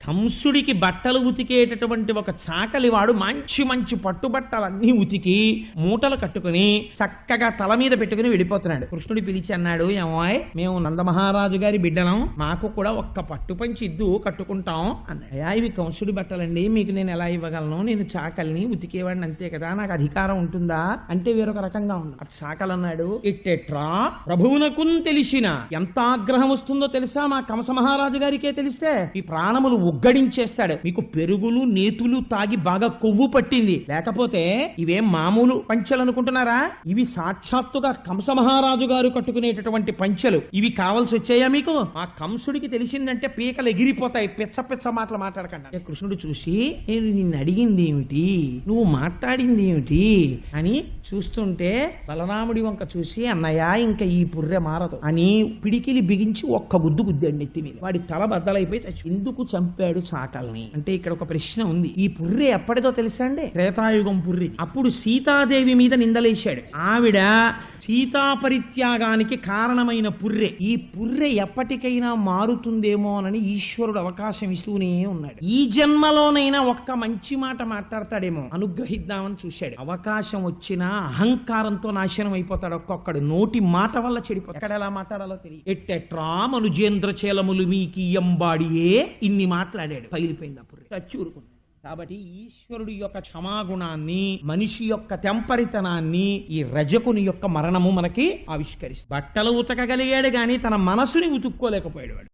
కంసుడికి బట్టలు ఉతికేటటువంటి ఒక చాకలి వాడు మంచి మంచి పట్టుబట్టలన్నీ ఉతికి మూటలు కట్టుకుని చక్కగా తల మీద పెట్టుకుని వెళ్ళిపోతున్నాడు. కృష్ణుడి పిలిచి అన్నాడు, ఏమాయ్ మేము నందమహారాజు గారి బిడ్డలం, మాకు కూడా ఒక్క పట్టు పంచి ఇద్దు కట్టుకుంటాం అన్నాడు. అయ్యా ఇవి కంసుడి బట్టలండి, మీకు నేను ఎలా ఇవ్వగలను, నేను చాకల్ని ఉతికేవాడిని అంతే కదా, నాకు అధికారం ఉంటుందా అంటే వేరొక రకంగా ఉన్నాడు. చాకలు అన్నాడు, ఇట్టెట్రా ప్రభువునకు తెలిసిన ఎంత ఆగ్రహం వస్తుందో తెలుసా, మా కంస మహారాజు గారికే తెలిస్తే ఈ ప్రాణములు ఉగ్గడించేస్తాడు. మీకు పెరుగులు నేతులు తాగి బాగా కొవ్వు పట్టింది, లేకపోతే ఇవేం మామూలు పంచెలు అనుకుంటున్నారా, ఇవి సాక్షాత్తుగా కంస మహారాజు గారు కట్టుకునేటటువంటి పంచెలు, ఇవి కావాల్సి వచ్చాయా మీకు, ఆ కంసుడికి తెలిసిందంటే పీకలు ఎగిరిపోతాయి, పిచ్చ పిచ్చ మాటలు మాట్లాడకండి. కృష్ణుడు చూసి నేను నిన్ను అడిగింది ఏమిటి, నువ్వు మాట్లాడింది ఏమిటి అని చూస్తుంటే బలరాముడి వంక చూసి, అన్నయ్య ఇంకా ఈ పుర్రె మారదు అని పిడికిలి బిగించి ఒక్క గుద్దు గుద్దాడు నెత్తి మీద. వాడి తల బద్దలైపోయి ఎందుకు చంపాడు చాకల్ని అంటే ఇక్కడ ఒక ప్రశ్న ఉంది. ఈ పుర్రె ఎప్పటిదో తెలుసా అండి, త్రేతాయుగం పుర్రె. అప్పుడు సీతాదేవి మీద నిందలేశాడు. ఆవిడ సీతా పరిత్యాగానికి కారణమైన పుర్రె. ఈ పుర్రె ఎప్పటికైనా మారుతుందేమోనని ఈశ్వరుడు అవకాశం ఇస్తూనే ఉన్నాడు. ఈ జన్మలోనైనా ఒక్క మంచి మాట మాట్లాడతాడేమో అనుగ్రహిద్దామని చూశాడు. అవకాశం వచ్చినా అహంకారంతో నాశనం అయిపోతాడు. ఒక్కొక్కడు నోటి మాట వల్ల చెడిపోతాడు. ఎక్కడ ఎలా మాట్లాడాలో తెలియదు. ఎట్టెట్రా మనుజేంద్ర చేలములు మీకు ఎంబాడియే ఇన్ని మాట్లాడాడు. పగిలిపోయింది అప్పుడు చచ్చూరుకుంది. కాబట్టి ఈశ్వరుడి యొక్క క్షమాగుణాన్ని, మనిషి యొక్క తెంపరితనాన్ని ఈ రజకుని యొక్క మరణము మనకి ఆవిష్కరిస్తుంది. బట్టలు ఉతకగలిగాడు గాని తన మనసుని ఉతుక్కోలేకపోయాడు వాడు.